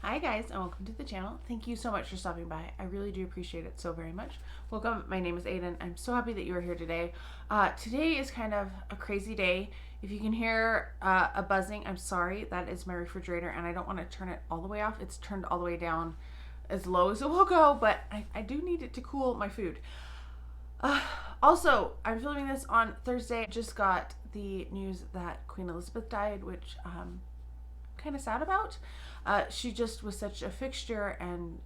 Hi guys, and welcome to the channel. Thank you so much for stopping by. I really do appreciate it so very much. Welcome, my name is Aiden. I'm so happy that you are here today. Today is kind of a crazy day. If you can hear a buzzing, I'm sorry. That is my refrigerator and I don't want to turn it all the way off. It's turned all the way down as low as it will go, but I do need it to cool my food. Also, I'm filming this on Thursday. I just got the news that Queen Elizabeth died, which I'm kind of sad about. She just was such a fixture, and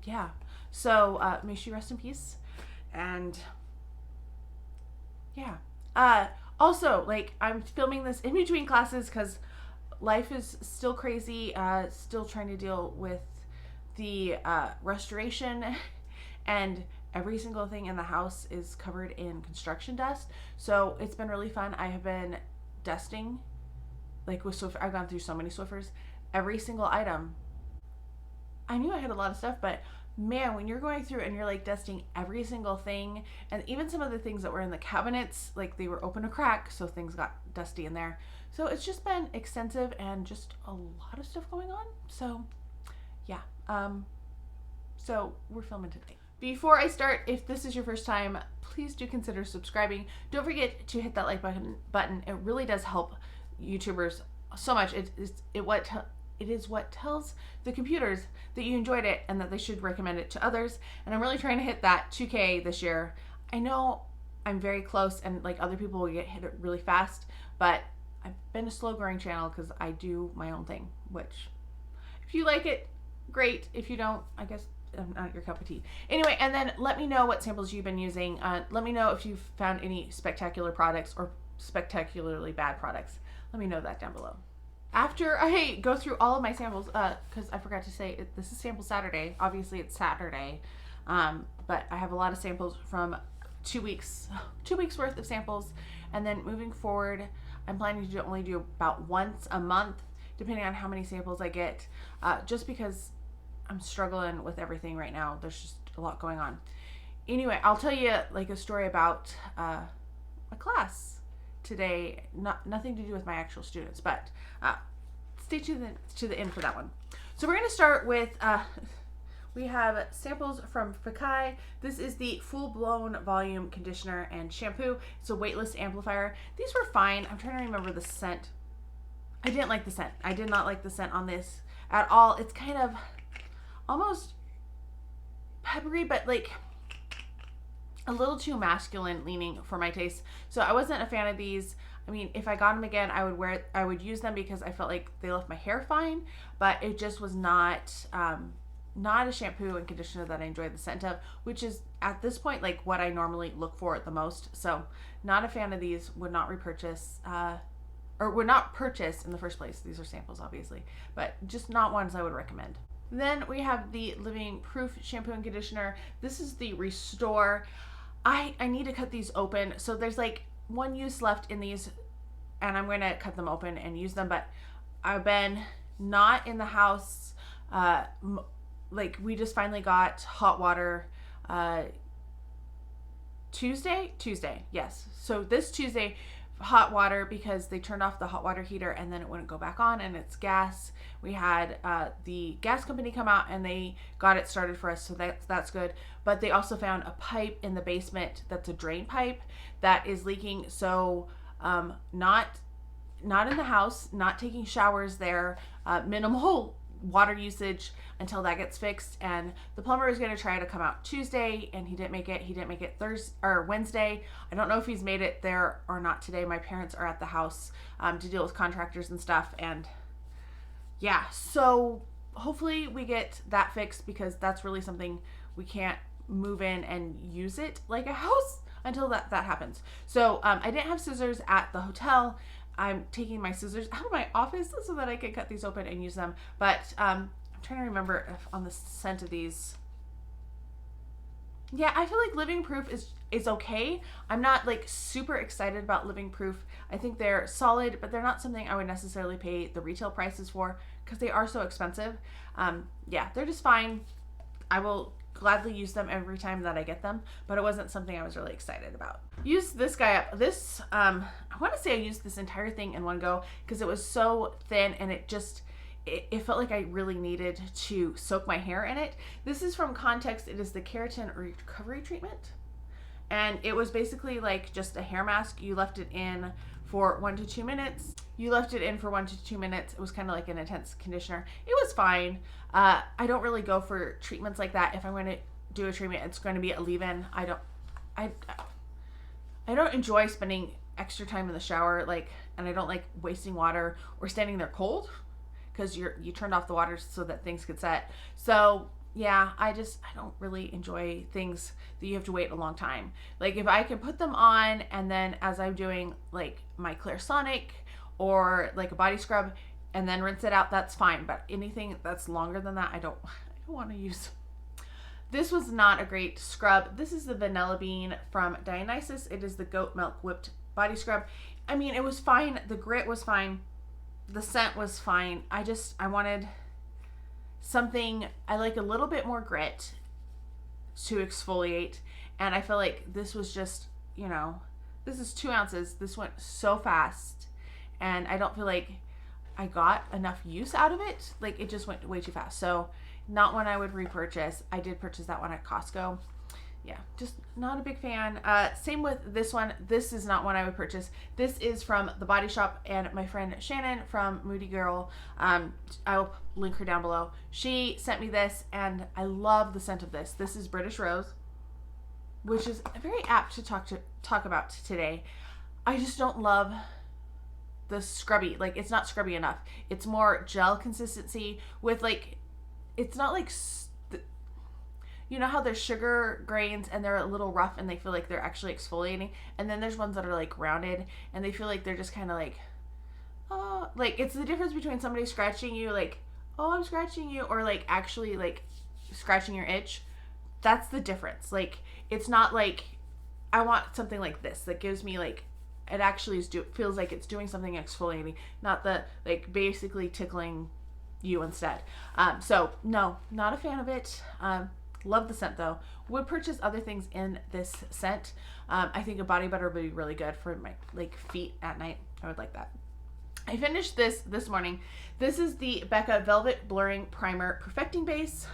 yeah, so may she rest in peace. And yeah, also, like, I'm filming this in between classes because life is still crazy, still trying to deal with the restoration, and every single thing in the house is covered in construction dust. So it's been really fun. I have been dusting, like, with Swiffer. I've gone through so many Swiffers. Every single item. I knew I had a lot of stuff, but man, when you're going through and you're like dusting every single thing, and even some of the things that were in the cabinets, like they were open a crack, so things got dusty in there. So it's just been extensive and just a lot of stuff going on. So yeah, so we're filming today. Before I start, if this is your first time, please do consider subscribing. Don't forget to hit that like button. It really does help YouTubers so much. It is what tells the computers that you enjoyed it and that they should recommend it to others. And I'm really trying to hit that 2K this year. I know I'm very close, and like other people will hit it really fast, but I've been a slow growing channel because I do my own thing, which if you like it, great. If you don't, I guess I'm not your cup of tea. Anyway, and then let me know what samples you've been using. Let me know if you've found any spectacular products or spectacularly bad products. Let me know that down below. After I go through all of my samples, because I forgot to say, this is Sample Saturday. Obviously, it's Saturday, but I have a lot of samples from 2 weeks worth of samples. And then moving forward, I'm planning to only do about once a month, depending on how many samples I get, just because I'm struggling with everything right now. There's just a lot going on. Anyway, I'll tell you like a story about a class today, nothing to do with my actual students, but stay tuned to the end for that one. So we're going to start with we have samples from Fekkai. This is the full blown volume conditioner and shampoo. It's a weightless amplifier. These were fine. I'm trying to remember the scent. I didn't like the scent. I did not like the scent on this at all. It's kind of almost peppery, but like a little too masculine leaning for my taste. So I wasn't a fan of these. I mean, if I got them again, I would use them because I felt like they left my hair fine, but it just was not a shampoo and conditioner that I enjoyed the scent of, which is at this point like what I normally look for the most. So not a fan of these, would not repurchase, or would not purchase in the first place. These are samples obviously, but just not ones I would recommend. Then we have the Living Proof shampoo and conditioner. This is the Restore. I need to cut these open. So there's like one use left in these, and I'm going to cut them open and use them, but I've been not in the house. Like, we just finally got hot water Tuesday, yes. So this Tuesday, hot water, because they turned off the hot water heater and then it wouldn't go back on, and it's gas. We had the gas company come out and they got it started for us, so that's good. But they also found a pipe in the basement that's a drain pipe that is leaking. So not in the house, not taking showers there, minimal water usage until that gets fixed. And the plumber is going to try to come out Tuesday, and he didn't make it Thursday or Wednesday. I don't know if he's made it there or not today. My parents are at the house to deal with contractors and stuff, and yeah, so hopefully we get that fixed, because that's really something we can't move in and use it like a house until that happens. So I didn't have scissors at the hotel. I'm taking my scissors out of my office so that I can cut these open and use them. But I'm trying to remember if on the scent of these. Yeah, I feel like Living Proof is okay. I'm not like super excited about Living Proof. I think they're solid, but they're not something I would necessarily pay the retail prices for because they are so expensive. Yeah, they're just fine. I will gladly use them every time that I get them, but it wasn't something I was really excited about. Use this guy up. This, I want to say I used this entire thing in one go because it was so thin and it it felt like I really needed to soak my hair in it. This is from Context. It is the Keratin Recovery Treatment. And it was basically like just a hair mask. You left it in for 1 to 2 minutes. You left it in for 1 to 2 minutes. It was kind of like an intense conditioner. It was fine. I don't really go for treatments like that. If I'm going to do a treatment, it's going to be a leave-in. I don't enjoy spending extra time in the shower, like, and I don't like wasting water or standing there cold because you turned off the water so that things could set. So yeah, I don't really enjoy things that you have to wait a long time. Like if I can put them on and then as I'm doing like my Clairsonic or like a body scrub and then rinse it out, that's fine. But anything that's longer than that, I don't want to use. This was not a great scrub. This is the Vanilla Bean from Dionis. It is the goat milk whipped body scrub. I mean, it was fine. The grit was fine. The scent was fine. I wanted something, I like a little bit more grit to exfoliate. And I feel like this was just, you know, this is 2 ounces. This went so fast. And I don't feel like I got enough use out of it. Like it just went way too fast. So not one I would repurchase. I did purchase that one at Costco. Yeah, just not a big fan. Same with this one. This is not one I would purchase. This is from The Body Shop and my friend Shannon from Moody Girl. I'll link her down below. She sent me this and I love the scent of this. This is British Rose, which is very apt to talk about today. I just don't love the scrubby. Like it's not scrubby enough. It's more gel consistency with like, it's not like, you know how there's sugar grains and they're a little rough and they feel like they're actually exfoliating, and then there's ones that are like rounded and they feel like they're just kind of like, oh, like it's the difference between somebody scratching you like, oh, I'm scratching you, or like actually like scratching your itch. That's the difference. Like it's not like, I want something like this that gives me like, it actually is feels like it's doing something exfoliating, not the like basically tickling you instead. So no, not a fan of it. Love the scent though. Would purchase other things in this scent. I think a body butter would be really good for my like feet at night. I would like that. I finished this morning. This is the Becca Velvet Blurring Primer Perfecting Base.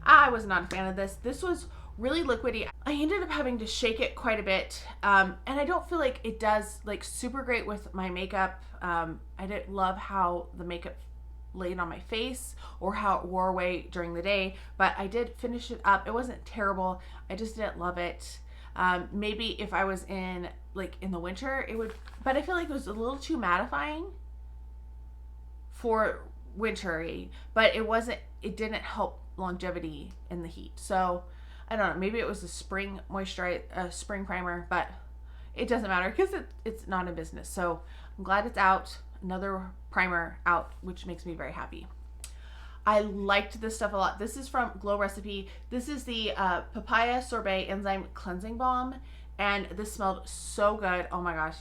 I was not a fan of this. This was really liquidy. I ended up having to shake it quite a bit. And I don't feel like it does like super great with my makeup. I didn't love how the makeup laid on my face or how it wore away during the day, but I did finish it up. It wasn't terrible. I just didn't love it. Maybe if I was in like in the winter it would, but I feel like it was a little too mattifying for wintry, but it didn't help longevity in the heat. So I don't know, maybe it was a spring spring primer, but it doesn't matter because it's not in business. So I'm glad it's out. Another primer out, which makes me very happy. I liked this stuff a lot. This is from Glow Recipe. This is the Papaya Sorbet Enzyme Cleansing Balm, and this smelled so good. Oh my gosh.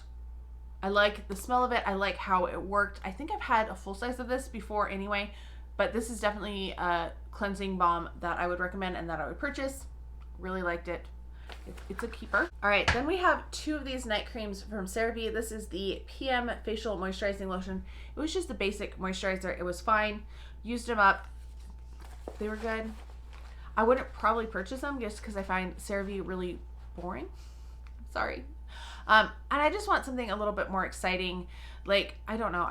I like the smell of it. I like how it worked. I think I've had a full size of this before anyway, but this is definitely a cleansing balm that I would recommend and that I would purchase. Really liked it. It's a keeper. All right, then we have 2 of these night creams from Cerave. This is the PM Facial Moisturizing Lotion. It was just the basic moisturizer. It was fine. Used them up. They were good. I wouldn't probably purchase them just because I find Cerave really boring. Sorry. And I just want something a little bit more exciting. Like, I don't know.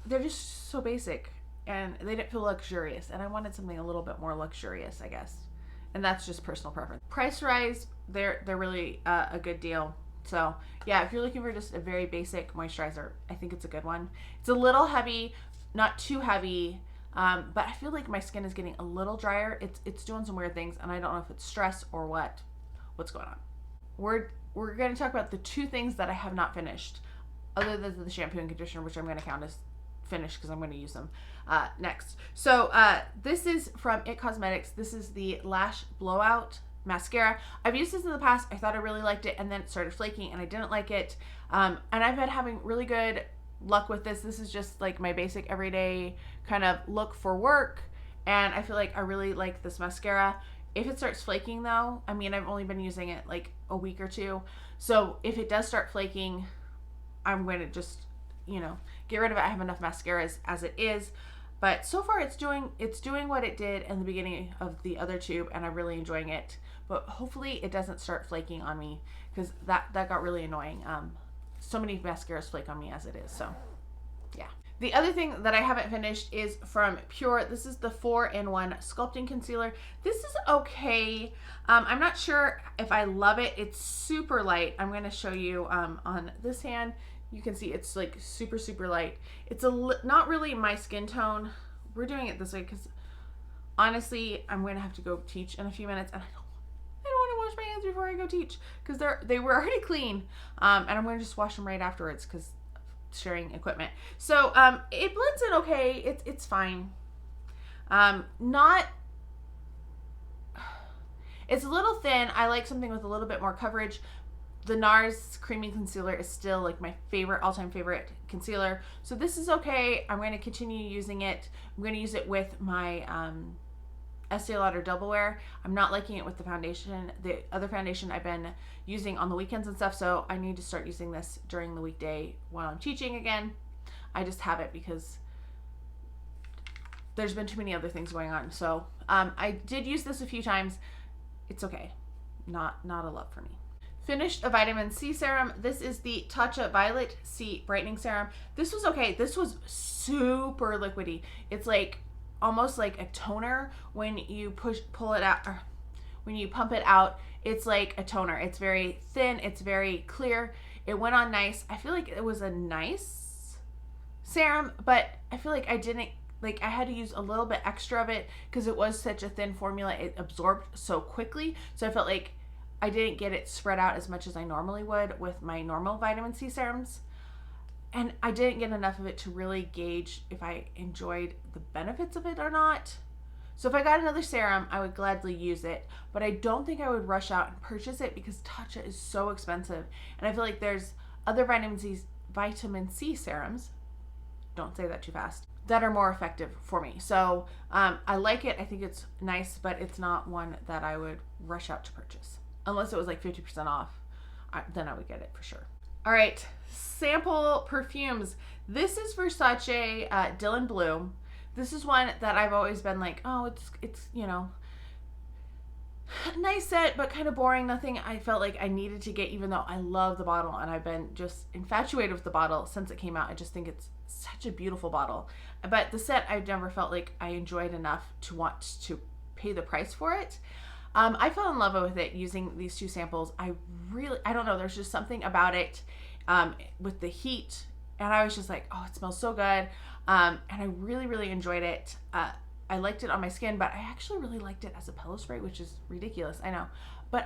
They're just so basic and they didn't feel luxurious. And I wanted something a little bit more luxurious, I guess. And that's just personal preference. Price-wise, they're really a good deal. So yeah, if you're looking for just a very basic moisturizer, I think it's a good one. It's a little heavy, not too heavy, but I feel like my skin is getting a little drier. It's doing some weird things, and I don't know if it's stress or what's going on. We're going to talk about the 2 things that I have not finished, other than the shampoo and conditioner, which I'm going to count as finished because I'm going to use them next. So this is from It Cosmetics. This is the Lash Blowout Mascara. I've used this in the past. I thought I really liked it, and then it started flaking and I didn't like it. And I've been having really good luck with this. This is just like my basic everyday kind of look for work, and I feel like I really like this mascara. If it starts flaking though, I mean, I've only been using it like a week or 2, so if it does start flaking, I'm going to just get rid of it. I have enough mascaras as it is. But so far it's doing what it did in the beginning of the other tube, and I'm really enjoying it. But hopefully it doesn't start flaking on me, because that got really annoying. So many mascaras flake on me as it is, so yeah. The other thing that I haven't finished is from Pure. This is the 4-in-1 Sculpting Concealer. This is okay. I'm not sure if I love it. It's super light. I'm going to show you on this hand. You can see it's like super, super light. It's not really my skin tone. We're doing it this way because honestly, I'm going to have to go teach in a few minutes, and I don't want to wash my hands before I go teach because they were already clean. And I'm going to just wash them right afterwards because sharing equipment. So it blends in okay. It's fine. It's a little thin. I like something with a little bit more coverage. The NARS Creamy Concealer is still like my favorite, all-time favorite concealer. So this is okay. I'm going to continue using it. I'm going to use it with my Estee Lauder Double Wear. I'm not liking it with the foundation. The other foundation I've been using on the weekends and stuff, so I need to start using this during the weekday while I'm teaching again. I just have it because there's been too many other things going on. So I did use this a few times. It's okay. Not a love for me. Finished a vitamin C serum. This is the Tatcha Violet C Brightening Serum. This was okay. This was super liquidy. It's like almost like a toner when you pull it out, or when you pump it out. It's like a toner. It's very thin. It's very clear. It went on nice. I feel like it was a nice serum, but I feel like I had to use a little bit extra of it because it was such a thin formula. It absorbed so quickly. So I felt like I didn't get it spread out as much as I normally would with my normal vitamin C serums. And I didn't get enough of it to really gauge if I enjoyed the benefits of it or not. So if I got another serum, I would gladly use it, but I don't think I would rush out and purchase it because Tatcha is so expensive. And I feel like there's other vitamin C serums, don't say that too fast, that are more effective for me. So I like it. I think it's nice, but it's not one that I would rush out to purchase. Unless it was like 50% off, then I would get it for sure. All right, sample perfumes. This is Versace Dylan Blue. This is one that I've always been like, oh, it's nice set, but kind of boring. Nothing I felt like I needed to get, even though I love the bottle and I've been just infatuated with the bottle since it came out. I just think it's such a beautiful bottle. But the set, I've never felt like I enjoyed enough to want to pay the price for it. I fell in love with it using these two samples. I don't know, there's just something about it with the heat, and I was just like, oh, it smells so good. And I really, really enjoyed it. I liked it on my skin, but I actually really liked it as a pillow spray, which is ridiculous, I know. But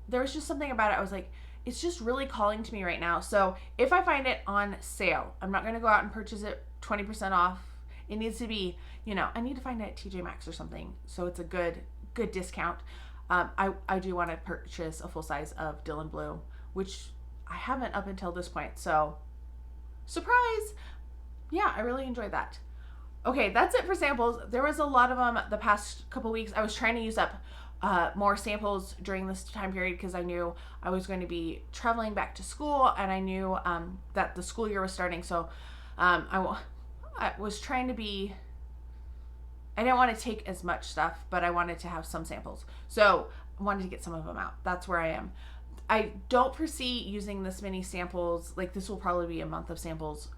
there was just something about it. I was like, it's just really calling to me right now. So if I find it on sale, I'm not going to go out and purchase it 20% off. It needs to be, I need to find it at TJ Maxx or something, so it's a good discount. I do want to purchase a full size of Dylan Blue, which I haven't up until this point. So surprise. Yeah, I really enjoyed that. Okay, that's it for samples. There was a lot of them the past couple weeks. I was trying to use up more samples during this time period because I knew I was going to be traveling back to school, and I knew that the school year was starting. So I was trying to be, I didn't want to take as much stuff, but I wanted to have some samples. So I wanted to get some of them out. That's where I am. I don't foresee using this many samples. Like, this will probably be a month of samples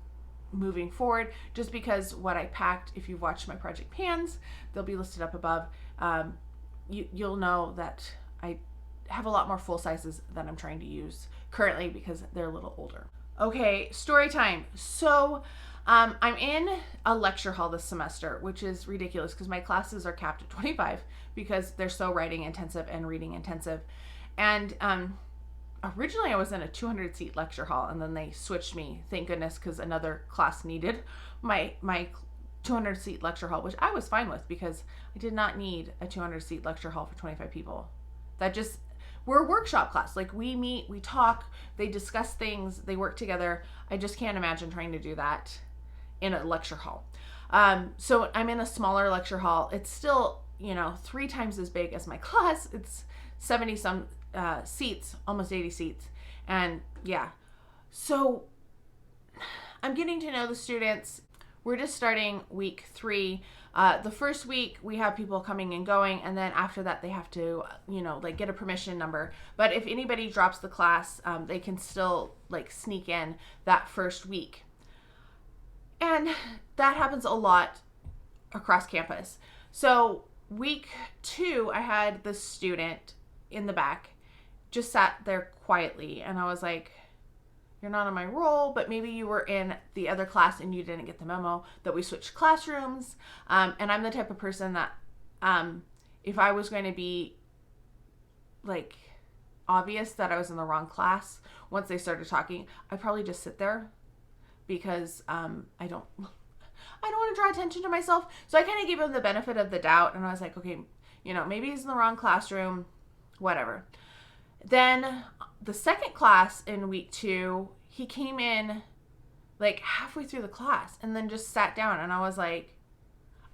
moving forward, just because what I packed, if you've watched my project pans, they'll be listed up above. You'll know that I have a lot more full sizes than I'm trying to use currently because they're a little older. Okay, story time. So I'm in a lecture hall this semester, which is ridiculous because my classes are capped at 25 because they're so writing intensive and reading intensive. And originally I was in a 200-seat lecture hall, and then they switched me, thank goodness, because another class needed my 200-seat lecture hall, which I was fine with because I did not need a 200-seat lecture hall for 25 people. We're a workshop class. Like, we meet, we talk, they discuss things, they work together. I just can't imagine trying to do that in a lecture hall. So I'm in a smaller lecture hall. It's still, 3 times as big as my class. It's 70 some seats, almost 80 seats. And yeah, so I'm getting to know the students. We're just starting week 3. The first week we have people coming and going, and then after that they have to, like get a permission number. But if anybody drops the class, they can still like sneak in that first week. And that happens a lot across campus. So week 2, I had this student in the back, just sat there quietly, and I was like, you're not on my roll, but maybe you were in the other class and you didn't get the memo that we switched classrooms. And I'm the type of person that if I was going to be like obvious that I was in the wrong class, once they started talking, I'd probably just sit there because I don't want to draw attention to myself. So I kind of gave him the benefit of the doubt, and I was like, okay, maybe he's in the wrong classroom, whatever. Then the second class in week 2, he came in like halfway through the class and then just sat down, and I was like,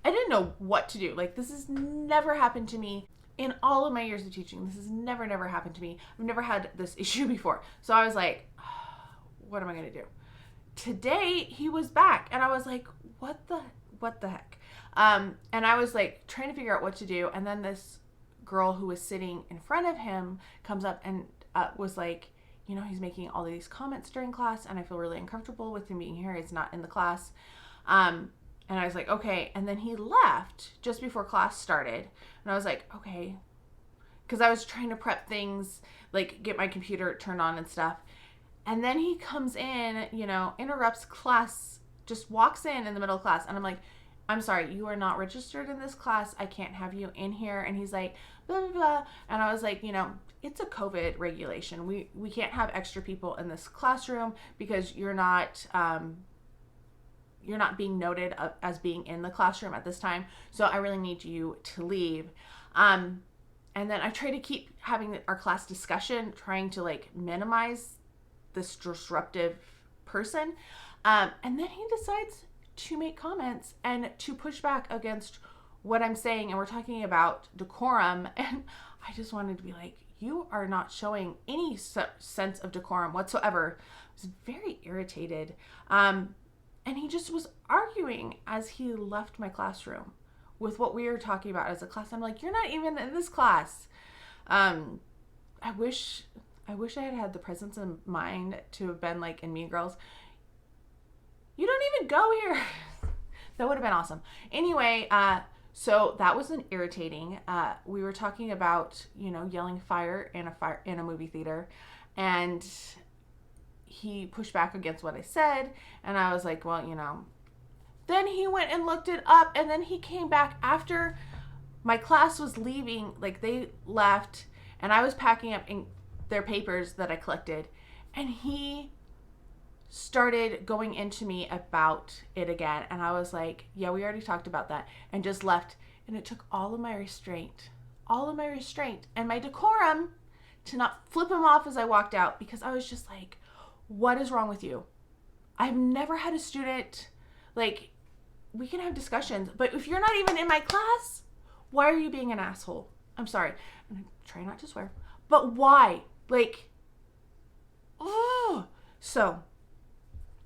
I didn't know what to do. Like, this has never happened to me in all of my years of teaching. This has never happened to me. I've never had this issue before. So I was like, what am I going to do? Today he was back, and I was like, what the heck? And I was like trying to figure out what to do, and then this girl who was sitting in front of him comes up and was like, he's making all these comments during class, and I feel really uncomfortable with him being here. He's not in the class. And I was like, okay. And then he left just before class started, and I was like, okay, because I was trying to prep things, like get my computer turned on and stuff. And then he comes in, interrupts class, just walks in the middle of class, and I'm like, I'm sorry, you are not registered in this class. I can't have you in here. And he's like, blah, blah, blah. And I was like, it's a COVID regulation. We can't have extra people in this classroom because you're not being noted as being in the classroom at this time. So I really need you to leave. And then I try to keep having our class discussion, trying to like minimize this disruptive person. And then he decides to make comments and to push back against what I'm saying. And we're talking about decorum. And I just wanted to be like, you are not showing any sense of decorum whatsoever. I was very irritated. And he just was arguing as he left my classroom with what we were talking about as a class. I'm like, you're not even in this class. I wish I had the presence of mind to have been like in Mean Girls. You don't even go here. That would have been awesome. Anyway, so that was an irritating. We were talking about, yelling fire in a movie theater, and he pushed back against what I said, and I was like, well, Then he went and looked it up, and then he came back after my class was leaving. Like, they left, and I was packing up in their papers that I collected, and he started going into me about it again. And I was like, yeah, we already talked about that, and just left. And it took all of my restraint and my decorum to not flip him off as I walked out, because I was just like, what is wrong with you? I've never had a student, like, we can have discussions, but if you're not even in my class, why are you being an asshole? I'm sorry. I'm trying not to swear, but why? Like, oh. So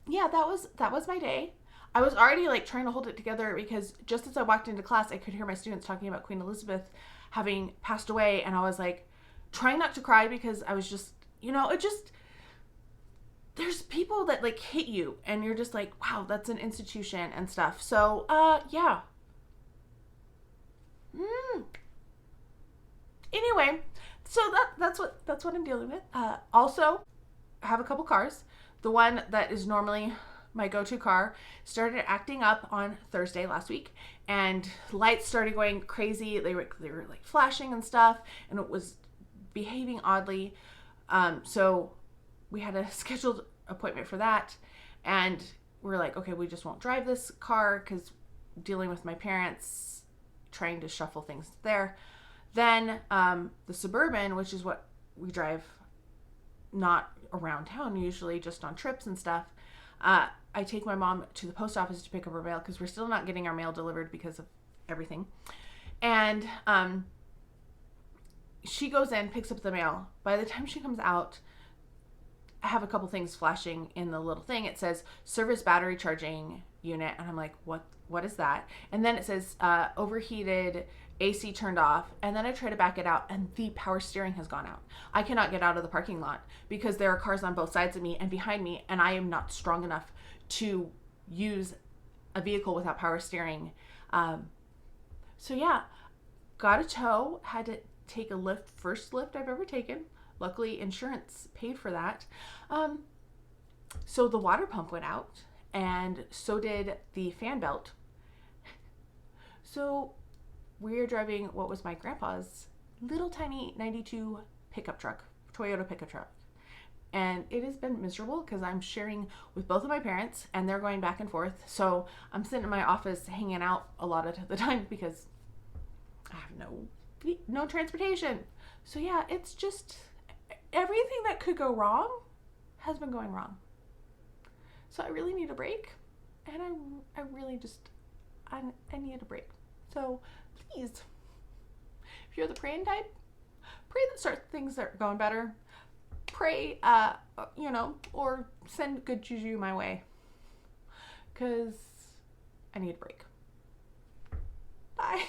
yeah, that was my day. I was already like trying to hold it together, because just as I walked into class, I could hear my students talking about Queen Elizabeth having passed away. And I was like trying not to cry, because I was just, there's people that like hit you and you're just like, wow, that's an institution and stuff. So, yeah. Anyway, so that's what I'm dealing with. Also, I have a couple cars. The one that is normally my go-to car started acting up on Thursday last week, and lights started going crazy. They were like flashing and stuff, and it was behaving oddly. So we had a scheduled appointment for that, and we're like, okay, we just won't drive this car because dealing with my parents, trying to shuffle things there. Then the Suburban, which is what we drive, not around town, usually just on trips and stuff. I take my mom to the post office to pick up her mail, because we're still not getting our mail delivered because of everything. And she goes in, picks up the mail. By the time she comes out, have a couple things flashing in the little thing. It says service battery charging unit, and I'm like, what is that? And then it says overheated, AC turned off, and then I try to back it out, and the power steering has gone out. I cannot get out of the parking lot because there are cars on both sides of me and behind me, and I am not strong enough to use a vehicle without power steering. So yeah, got a tow, had to take a lift, first lift I've ever taken. Luckily, insurance paid for that. So the water pump went out, and so did the fan belt. So we're driving what was my grandpa's little tiny 92 pickup truck, Toyota pickup truck. And it has been miserable because I'm sharing with both of my parents and they're going back and forth. So I'm sitting in my office hanging out a lot of the time because I have no transportation. So yeah, it's just everything that could go wrong has been going wrong. So I really need a break, and I really just I need a break. So please, if you're the praying type, pray that things are going better. Pray, or send good juju my way, because I need a break. Bye.